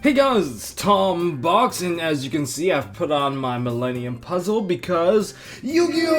Hey guys, it's Tom Box, and as you can see, I've put on my Millennium Puzzle because Yu-Gi-Oh!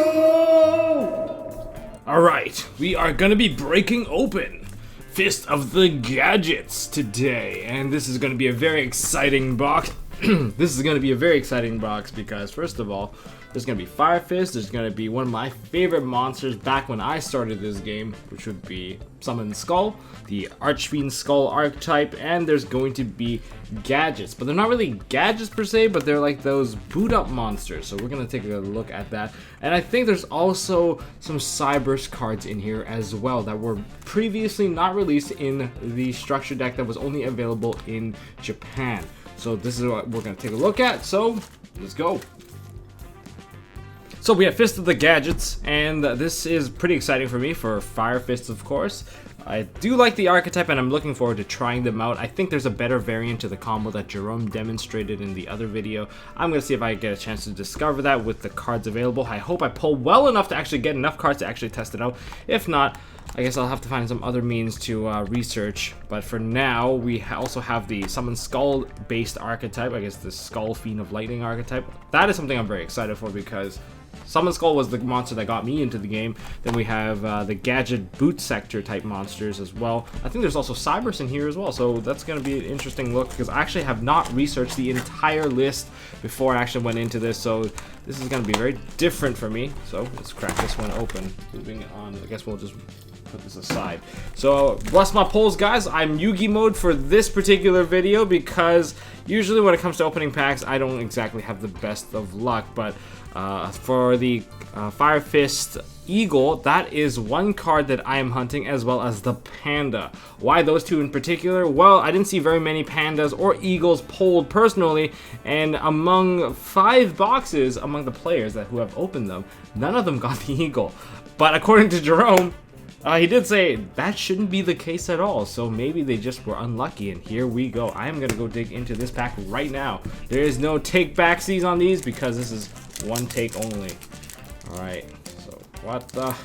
Alright, we are gonna be breaking open Fist of the Gadgets today, and this is gonna be a very exciting box. This is gonna be a very exciting box because, first of all, there's gonna be Fire Fist, there's gonna be one of my favorite monsters back when I started this game, which would be Summon Skull, the Archfiend Skull archetype, and there's going to be gadgets. But they're not really gadgets per se, but they're like those boot up monsters, so we're gonna take a look at that. And I think there's also some Cyberse cards in here as well that were previously not released in the structure deck that was only available in Japan. So this is what we're gonna take a look at, so let's go. So we have Fist of the Gadgets, and this is pretty exciting for me for Fire Fist, of course. I do like the archetype, and I'm looking forward to trying them out. I think there's a better variant to the combo that Jerome demonstrated in the other video. I'm going to see if I get a chance to discover that with the cards available. I hope I pull well enough to actually get enough cards to actually test it out. If not, I guess I'll have to find some other means to research. But for now, we also have the Summon Skull based archetype. I guess the Skull Fiend of Lightning archetype. That is something I'm very excited for because Summon Skull was the monster that got me into the game. Then we have the Gadget Boot Sector type monsters as well. I think there's also Cyberse in here as well, so that's going to be an interesting look because I actually have not researched the entire list before I actually went into this, so this is going to be very different for me. So let's crack this one open. Moving on, I guess we'll just put this aside. So bless my polls, guys. I'm Yugi mode for this particular video because usually when it comes to opening packs, I don't exactly have the best of luck, but for the Fire Fist Eagle, that is one card that I am hunting, as well as the Panda. Why those two in particular? Well, I didn't see very many Pandas or Eagles pulled personally, and among 5 boxes among the players who have opened them, none of them got the Eagle. But according to Jerome, he did say that shouldn't be the case at all, so maybe they just were unlucky, and here we go. I am going to go dig into this pack right now. There is no take backsies on these because this is one take only. Alright, so what the...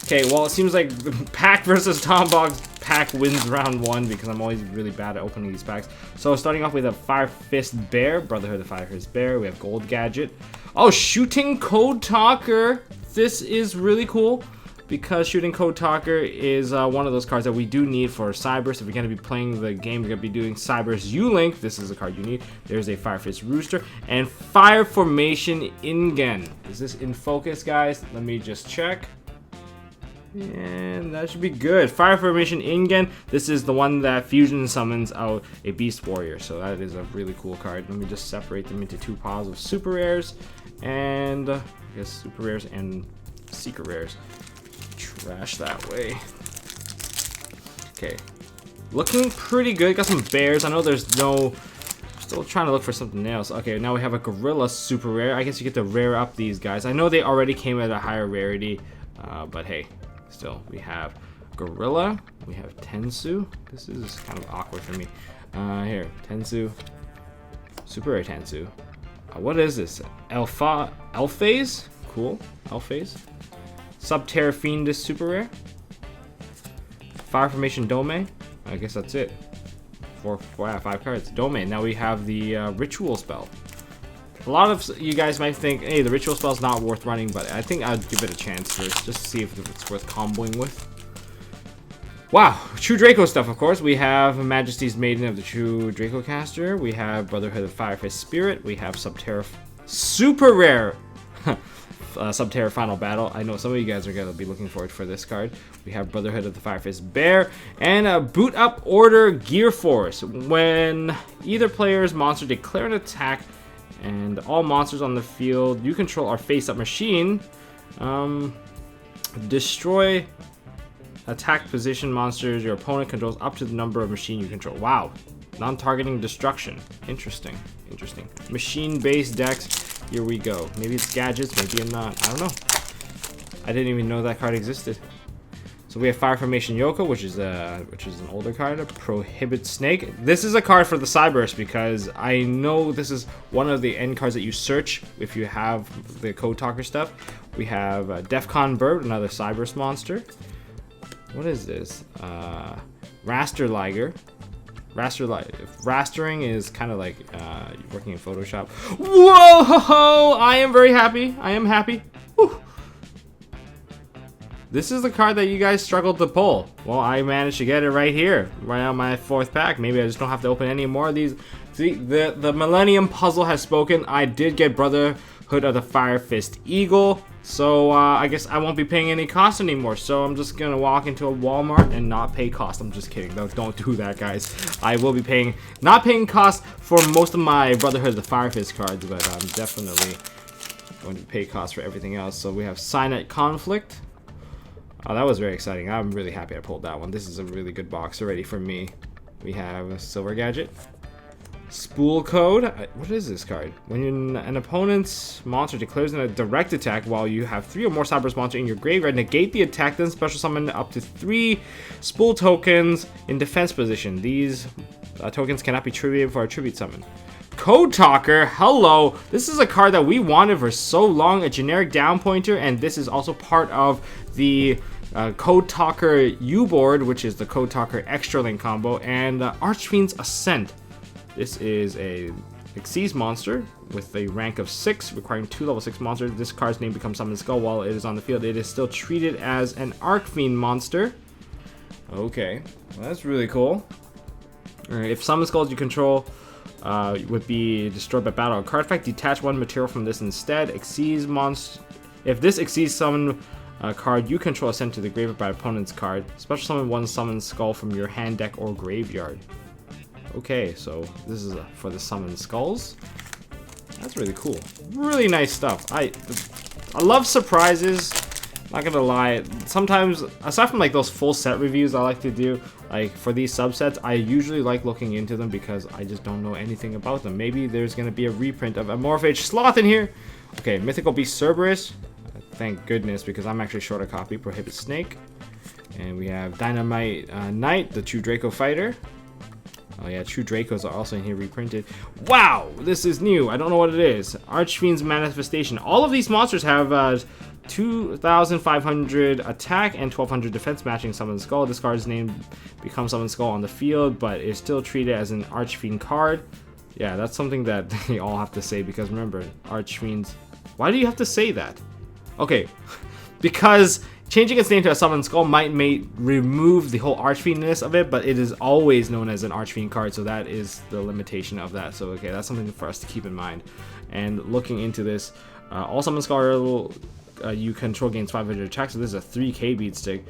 Okay, well, it seems like the pack versus Tom Box pack wins round 1 because I'm always really bad at opening these packs. So starting off with a Fire Fist Bear, Brotherhood of Fire Fist Bear. We have Gold Gadget. Oh, Shooting Code Talker. This is really cool because Shooting Code Talker is one of those cards that we do need for Cyberse. If you're going to be playing the game, you're going to be doing Cyberse U-Link. This is a card you need. There's a Fire Fist Rooster and Fire Formation Ingen. Is this in focus, guys? Let me just check. And that should be good. Fire Formation Ingen. This is the one that fusion summons out a Beast Warrior. So that is a really cool card. Let me just separate them into 2 piles of Super Rares. And I guess Super Rares and Secret Rares. Trash that way. Okay, looking pretty good. Got some bears. I know there's no... Still trying to look for something else. Okay, now we have a Gorilla Super Rare. I guess you get to rare up these guys. I know they already came at a higher rarity, but hey, still we have Gorilla. We have Tensu. This is kind of awkward for me. Here, Tensu. Super Rare Tensu. What is this? Elphase? Cool. Elphase. Subterra Fiendus Super Rare. Fire Formation Dome. I guess that's it. 4 out of 5 cards. Dome. Now we have the Ritual Spell. A lot of you guys might think, hey, the Ritual Spell's not worth running, but I think I'd give it a chance first, just to see if it's worth comboing with. Wow, True Draco stuff, of course. We have Majesty's Maiden of the True Draco Caster. We have Brotherhood of Fire Fist Spirit. We have Subterra Super Rare. Subterra Final Battle. I know some of you guys are going to be looking forward for this card. We have Brotherhood of the Fire Fist Bear and a Boot Up Order Gear Force. When either player's monster declare an attack and all monsters on the field you control are face-up machine, destroy attack position monsters your opponent controls up to the number of machine you control. Wow. Non-targeting destruction. Interesting. Interesting. Machine-based decks. Here we go. Maybe it's gadgets, maybe I'm not. I don't know. I didn't even know that card existed. So we have Fire Formation Yoko, which is an older card. Prohibit Snake. This is a card for the Cyberse because I know this is one of the end cards that you search if you have the Code Talker stuff. We have Defcon Bird, another Cyberse monster. What is this? Raster Liger. Rastering is kind of like working in Photoshop. Whoa! I am very happy. I am happy. Whew. This is the card that you guys struggled to pull. Well, I managed to get it right here, right on my 4th pack. Maybe I just don't have to open any more of these. See, the Millennium Puzzle has spoken. I did get Brotherhood of the Fire Fist Eagle. So I guess I won't be paying any cost anymore. So I'm just gonna walk into a Walmart and not pay cost. I'm just kidding. No, don't do that, guys. I will be not paying cost for most of my Brotherhood of the Fire Fist cards, but I'm definitely going to pay cost for everything else. So we have Cyanide Conflict. Oh, that was very exciting. I'm really happy I pulled that one. This is a really good box already for me. We have a Silver Gadget. Spool Code. What is this card? When an opponent's monster declares a direct attack while you have 3 or more Cyberus monsters in your graveyard, negate the attack, then special summon up to 3 Spool tokens in defense position. These tokens cannot be tributed for a tribute summon. Code Talker, hello. This is a card that we wanted for so long, a generic down pointer, and this is also part of the Code Talker U-board, which is the Code Talker Extra Link combo, and Archfiend's Ascent. This is a Xyz monster with a rank of 6, requiring 2 level 6 monsters. This card's name becomes Summon Skull while it is on the field. It is still treated as an Archfiend monster. Okay, well, that's really cool. Alright, if Summon Skulls you control would be destroyed by battle or card effect, detach 1 material from this instead. Xyz monster. If this Xyz summon card you control is sent to the graveyard by opponent's card, special summon 1 Summon Skull from your hand, deck, or graveyard. Okay, so this is for the Summon Skulls. That's really cool. Really nice stuff. I love surprises. Not gonna lie. Sometimes, aside from like those full set reviews I like to do, like for these subsets, I usually like looking into them because I just don't know anything about them. Maybe there's gonna be a reprint of Amorphage Sloth in here. Okay, Mythical Beast Cerberus. Thank goodness, because I'm actually short a copy. Prohibit Snake. And we have Dynamite Knight, the True Draco Fighter. Oh yeah, True Dracos are also in here reprinted. Wow, this is new. I don't know what it is. Archfiend's Manifestation. All of these monsters have 2,500 attack and 1,200 defense matching Summon Skull. This card's name becomes Summon Skull on the field, but is still treated as an Archfiend card. Yeah, that's something that they all have to say, because remember, Archfiends... Why do you have to say that? Okay, because changing its name to a Summon Skull might remove the whole Archfiendness of it, but it is always known as an Archfiend card, so that is the limitation of that. So okay, that's something for us to keep in mind. And looking into this, all Summon Skull you control gains 500 attack, so this is a 3k beat stick.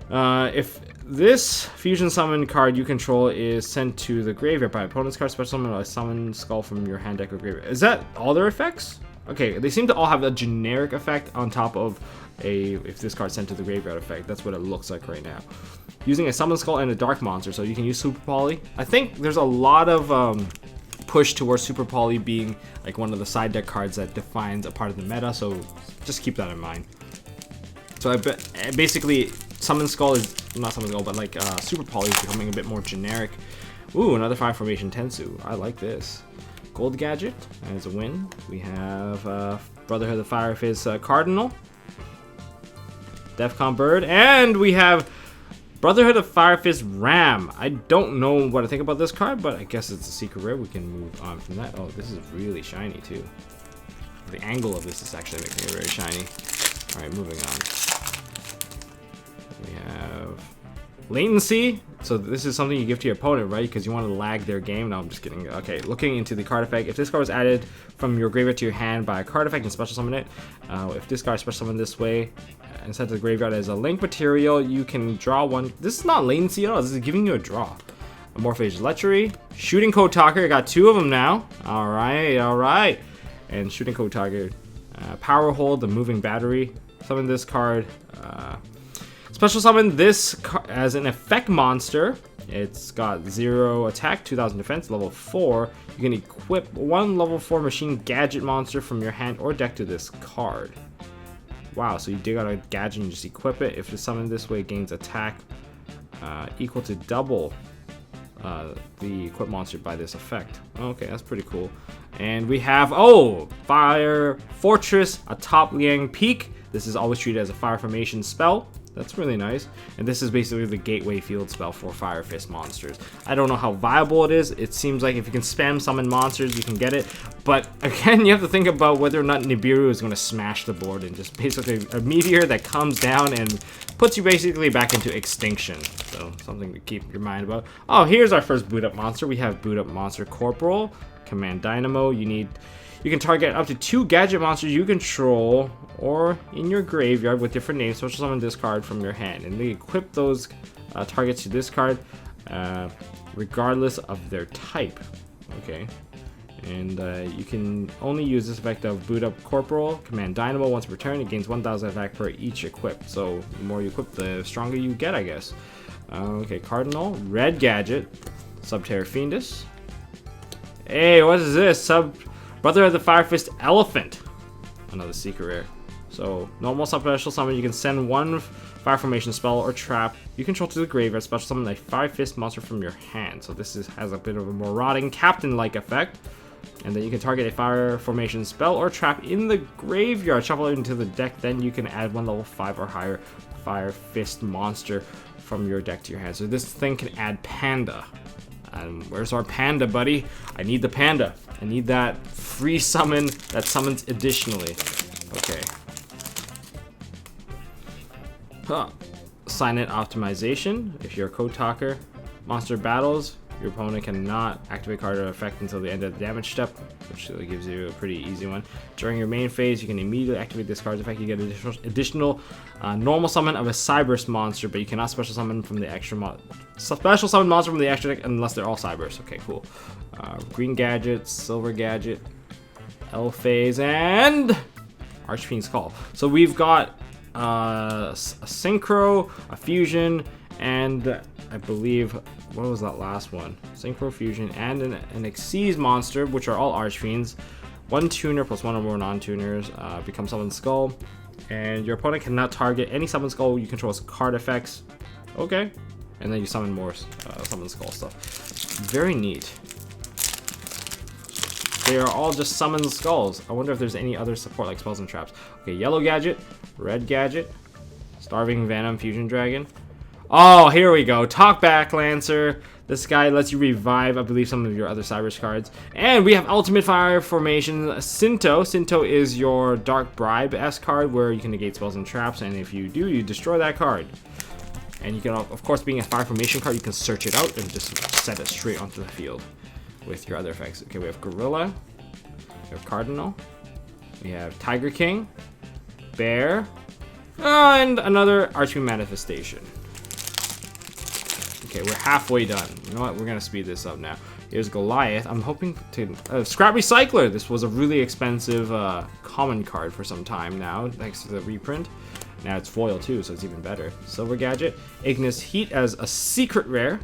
If this Fusion Summon card you control is sent to the graveyard by opponent's card, special summon a Summon Skull from your hand, deck, or graveyard. Is that all their effects? Okay, they seem to all have a generic effect on top of if this card's sent to the graveyard effect. That's what it looks like right now. Using a Summon Skull and a Dark Monster, so you can use Super Poly. I think there's a lot of push towards Super Poly being like one of the side deck cards that defines a part of the meta, so just keep that in mind. So basically, Summon Skull is, not Summon Skull, but like Super Poly is becoming a bit more generic. Ooh, another 5 formation Tensu. I like this. Gold Gadget as a win. We have Brotherhood of the Fire Fist Cardinal, Defcon Bird, and we have Brotherhood of Fire Fist Ram. I don't know what I think about this card, but I guess it's a secret rare. We can move on from that. Oh, this is really shiny too. The angle of this is actually making it very shiny. All right, moving on. We have Latency. So this is something you give to your opponent, right? Because you want to lag their game. No, I'm just kidding. Okay, looking into the card effect. If this card was added from your graveyard to your hand by a card effect and special summon it, if this card is special summoned this way and sent to the graveyard as a link material, you can draw one. This is not latency at all. This is giving you a draw. Amorphage Lechery. Shooting Code Talker. I got 2 of them now. All right, all right. And Shooting Code Talker. Power Hold, the moving battery. Summon this card. Special summon this as an effect monster. It's got 0 attack, 2000 defense, level 4. You can equip 1 level 4 machine gadget monster from your hand or deck to this card. Wow, so you dig out a gadget and just equip it. If it's summoned this way, it gains attack equal to double the equip monster by this effect. Okay, that's pretty cool. And we have, Fire Fortress atop Liang Peak. This is always treated as a fire formation spell. That's really nice. And this is basically the gateway field spell for Fire Fist monsters. I don't know how viable it is. It seems like if you can spam summon monsters, you can get it. But again, you have to think about whether or not Nibiru is going to smash the board and just basically a meteor that comes down and puts you basically back into extinction. So something to keep your mind about. Oh, here's our first boot up monster. We have boot up monster Corporal, Command Dynamo. You can target up to 2 gadget monsters you control or in your graveyard with different names. Special summon this card from your hand, and they equip those targets to this card regardless of their type. Okay, and you can only use this effect of boot up Corporal, Command Dynamo once per turn. It gains 1,000 attack per each equip. So the more you equip, the stronger you get, I guess. Okay, Cardinal, red gadget, Subterra Fiendus. Hey, what is this? Brother of the Fire Fist Elephant. Another secret rare. So, normal special summon, you can send 1 fire formation spell or trap you control to the graveyard, special summon a Fire Fist monster from your hand. So this has a bit of a marauding captain-like effect. And then you can target a fire formation spell or trap in the graveyard, shuffle it into the deck, then you can add 1 level 5 or higher Fire Fist monster from your deck to your hand. So this thing can add Panda. Where's our Panda, buddy? I need the Panda. I need that free summon that summons additionally. Okay. Silent Optimization. If you're a Code Talker, monster battles, your opponent cannot activate card or effect until the end of the damage step, which gives you a pretty easy one. During your main phase, you can immediately activate this card's effect. You get additional normal summon of a Cyberse monster, but you cannot special summon from the extra special summon monster from the extra deck unless they're all Cyberse. Okay, cool. Green gadget, silver gadget, L phase, and Archfiend's Call. So we've got a Synchro, a Fusion, and I believe, what was that last one? Synchro, Fusion, and an Xyz monster, which are all Archfiends. 1 tuner plus 1 or more non-tuners become Summon Skull, and your opponent cannot target any Summon Skull you control as card effects. Okay, and then you summon more Summon Skull stuff. Very neat. They are all just Summon Skulls. I wonder if there's any other support like spells and traps. Okay, yellow gadget, red gadget, Starving Venom, Fusion Dragon. Oh, here we go. Talkback Lancer. This guy lets you revive, I believe, some of your other Cyberse cards. And we have Ultimate Fire Formation Sinto. Sinto is your Dark Bribe-esque card where you can negate spells and traps, and if you do, you destroy that card. And you can, of course, being a Fire Formation card, you can search it out and just set it straight onto the field with your other effects. Okay, we have Gorilla, we have Cardinal, we have Tiger King, Bear, and another Archfiend Manifestation. Okay, we're halfway done. You know what? We're gonna speed this up now. Here's Goliath. I'm hoping to Scrap Recycler. This was a really expensive common card for some time now, thanks to the reprint. Now it's foil too, so it's even better. Silver gadget, Ignis Heat as a secret rare.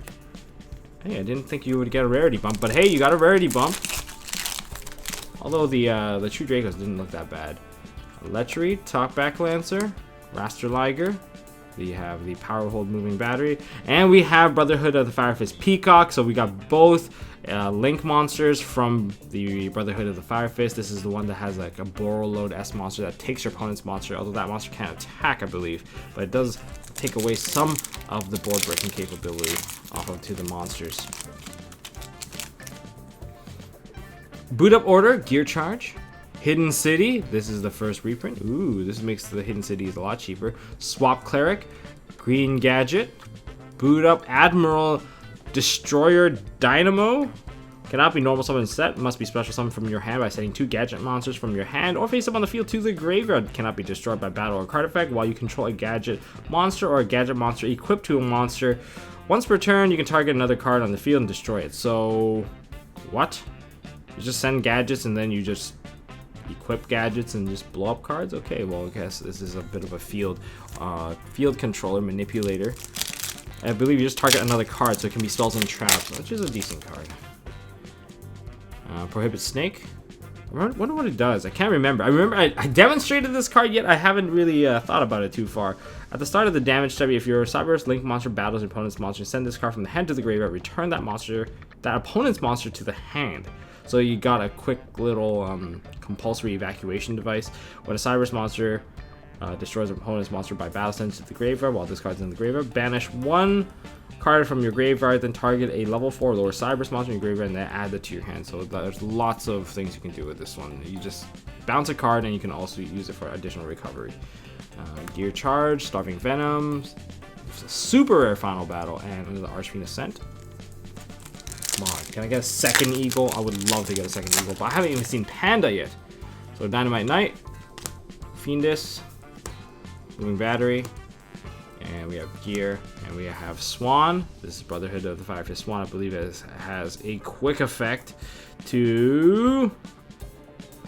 Hey, I didn't think you would get a rarity bump, but hey, you got a rarity bump. Although the True Dracos didn't look that bad. Lechery, Talkback Lancer, Raster Liger. We have the Power Hold Moving Battery, and we have Brotherhood of the Fire Fist Peacock. So we got both Link monsters from the Brotherhood of the Fire Fist. This is the one that has like a Borreload S monster that takes your opponent's monster, although that monster can't attack, I believe, but it does take away some of the board breaking capability off of to the monsters. Boot up order, Gear Charge. Hidden City, this is the first reprint. Ooh, this makes the Hidden Cities a lot cheaper. Swap Cleric, Green Gadget, Boot Up Admiral Destroyer Dynamo. Cannot be normal summon set, must be special summon from your hand by setting 2 gadget monsters from your hand or face up on the field to the graveyard. Cannot be destroyed by battle or card effect while you control a gadget monster or a gadget monster equipped to a monster. Once per turn, you can target another card on the field and destroy it. So, what? You just send gadgets and then you just equip gadgets and just blow up cards? Okay, well, I guess this is a bit of a field controller manipulator. I believe you just target another card, so it can be spells and traps, which is a decent card. Prohibit Snake. I wonder what it does. I can't remember. I remember I demonstrated this card, yet I haven't really thought about it too far. At the start of the damage study, if your Cyberse Link monster battles your opponent's monster, send this card from the hand to the graveyard, return that opponent's monster to the hand. So you got a quick little compulsory evacuation device. When a Cyberse monster Destroys opponent's monster by battle sends to the graveyard while this card's in the graveyard. Banish 1 card from your graveyard, then target a level 4 lower Cyberse monster in your graveyard and then add it to your hand. So there's lots of things you can do with this one. You just bounce a card and you can also use it for additional recovery. Gear Charge, Starving Venom, super rare Final Battle, and another Archfiend Ascent. Come on, can I get a second Eagle? I would love to get a second Eagle, but I haven't even seen Panda yet. So Dynamite Knight, Fiendus, Moving Battery, and we have Gear, and we have Swan. This is Brotherhood of the Fire Fist Swan. I believe it has a quick effect to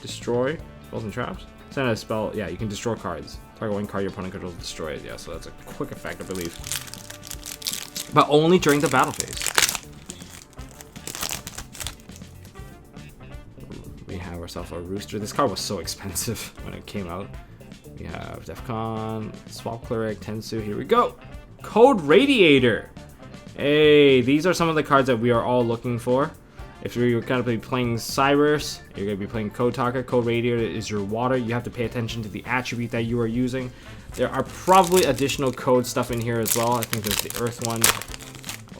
destroy spells and traps. Send a spell, yeah, you can destroy cards. Target 1 card your opponent controls, destroy it. Yeah, so that's a quick effect, I believe. But only during the battle phase. We have ourselves a Rooster. This card was so expensive when it came out. We have Defcon, Swap Cleric, Tensu. Here we go. Code Radiator. Hey, these are some of the cards that we are all looking for. If you're going to be playing Cyberse, you're going to be playing Code Talker. Code Radiator is your water. You have to pay attention to the attribute that you are using. There are probably additional code stuff in here as well. I think there's the Earth one.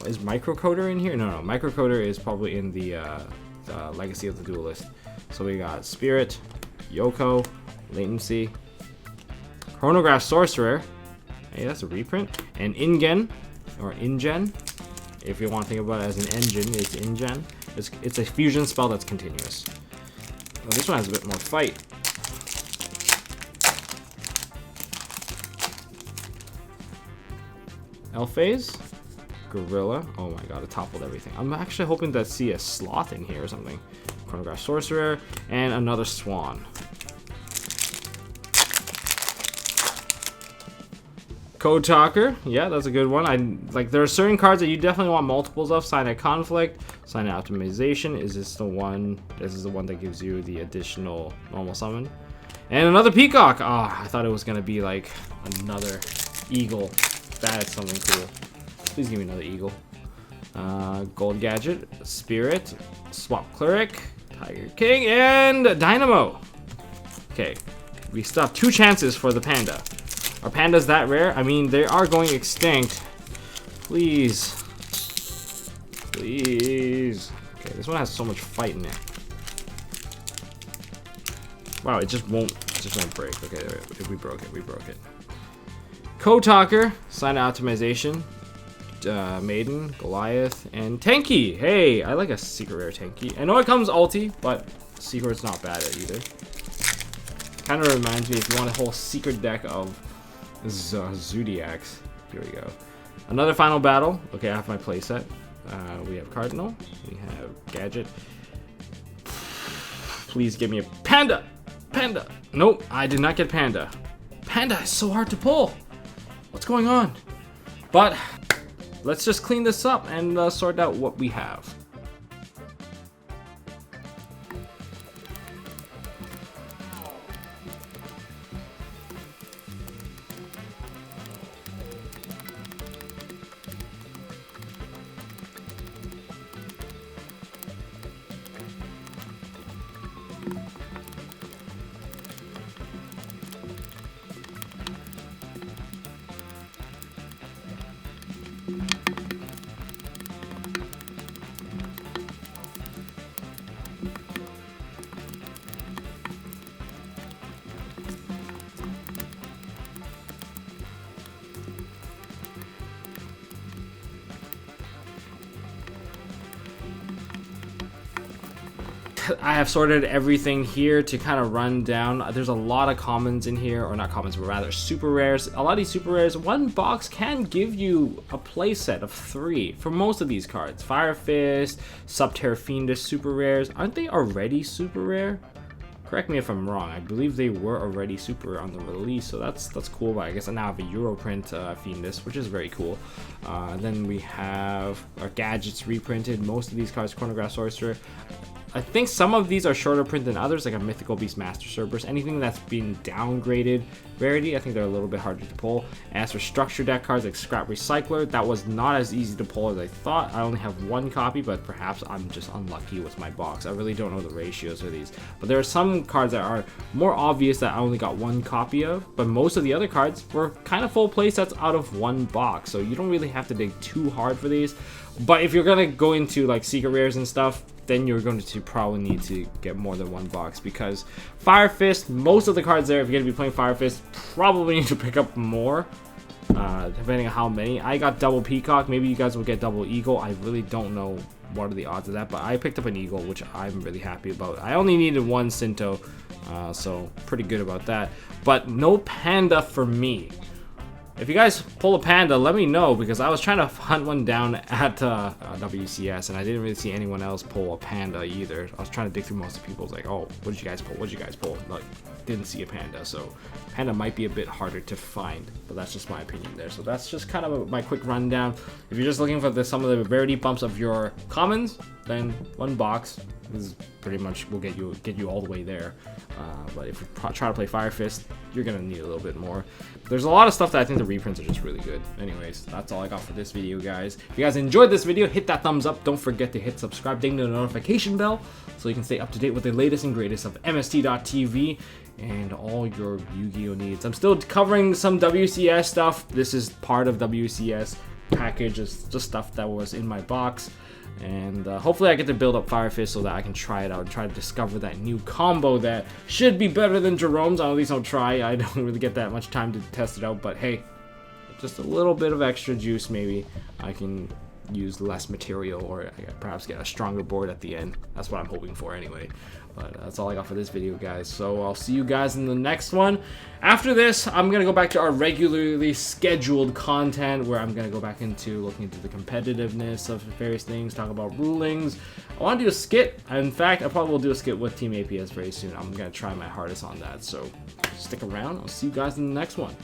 Oh, is Microcoder in here? No. Microcoder is probably in the Legacy of the Duelist. So we got Spirit, Yoko, Latency, Chronograph Sorcerer. Hey, that's a reprint. And Ingen, or Ingen. If you want to think about it as an engine, it's Ingen. It's a fusion spell that's continuous. Well, this one has a bit more fight. Elphase, Gorilla. Oh my god, it toppled everything. I'm actually hoping to see a Sloth in here or something. Chronograph Sorcerer, and another Swan. Code Talker, yeah, that's a good one. There are certain cards that you definitely want multiples of. Cyanide Conflict, Cyanide Optimization. Is this the one? This is the one that gives you the additional normal summon. And another Peacock. Oh, I thought it was gonna be like another Eagle. That is something cool. Please give me another Eagle. Gold Gadget, Spirit, Swap Cleric, Tiger King, and Dynamo. Okay, we still have 2 chances for the Panda. Are pandas that rare? I mean, they are going extinct. Please. Please. Okay, this one has so much fight in it. Wow, it just won't break. Okay, we broke it. Code Talker, Sign Optimization, Maiden, Goliath, and Tenki. Hey, I like a secret rare Tenki. I know it comes ulti, but secret's not bad either. Kind of reminds me if you want a whole secret deck of Zodiacs. Here we go. Another Final Battle. Okay, I have my playset. We have Cardinal. We have Gadget. Please give me a Panda! Panda! Nope, I did not get Panda. Panda is so hard to pull. What's going on? But let's just clean this up and sort out what we have. I have sorted everything here to kind of run down. There's a lot of commons in here, or not commons, but rather super rares. A lot of these super rares, one box can give you a playset of 3 for most of these cards. Fire Fist, Subterra Fiendus super rares. Aren't they already super rare? Correct me if I'm wrong. I believe they were already super rare on the release, so that's cool. But I guess I now have a Europrint Fiendus, which is very cool. Then we have our gadgets reprinted. Most of these cards, Chronograph Sorcerer. I think some of these are shorter print than others, like a Mythical Beast Master Cerberus. Anything that's been downgraded rarity, I think they're a little bit harder to pull. And as for structure deck cards like Scrap Recycler, that was not as easy to pull as I thought. I only have one copy, but perhaps I'm just unlucky with my box. I really don't know the ratios of these. But there are some cards that are more obvious that I only got one copy of, but most of the other cards were kind of full play sets out of one box, so you don't really have to dig too hard for these. But if you're gonna go into like secret rares and stuff, then you're going to probably need to get more than one box, because Fire Fist, most of the cards there, if you're gonna be playing Fire Fist, probably need to pick up more, depending on how many. I got double Peacock, maybe you guys will get double Eagle. I really don't know what are the odds of that, but I picked up an Eagle, which I'm really happy about. I only needed one Sinto, so pretty good about that. But no Panda for me. If you guys pull a Panda, let me know, because I was trying to hunt one down at WCS, and I didn't really see anyone else pull a Panda either. I was trying to dig through most of the people's like, oh, what did you guys pull? What did you guys pull? Like, didn't see a Panda, so Panda might be a bit harder to find, but that's just my opinion there. So that's just kind of my quick rundown. If you're just looking for some of the rarity bumps of your commons, then one box is pretty much will get you all the way there. But if you try to play Fire Fist, you're gonna need a little bit more. There's a lot of stuff that I think the reprints are just really good. Anyways, that's all I got for this video, guys. If you guys enjoyed this video, hit that thumbs up. Don't forget to hit subscribe, ding the notification bell, so you can stay up to date with the latest and greatest of MST.TV and all your Yu-Gi-Oh needs. I'm still covering some WCS stuff. This is part of WCS package. It's just stuff that was in my box. And hopefully I get to build up Fire Fist so that I can try it out and try to discover that new combo that should be better than Jerome's. At least I'll try. I don't really get that much time to test it out, but hey, just a little bit of extra juice, maybe I can use less material, or perhaps get a stronger board at the end. That's what I'm hoping for anyway. But that's all I got for this video, guys. So I'll see you guys in the next one. After this, I'm going to go back to our regularly scheduled content, where I'm going to go back into looking into the competitiveness of various things, talk about rulings. I want to do a skit. In fact, I probably will do a skit with Team APS very soon. I'm going to try my hardest on that. So stick around. I'll see you guys in the next one.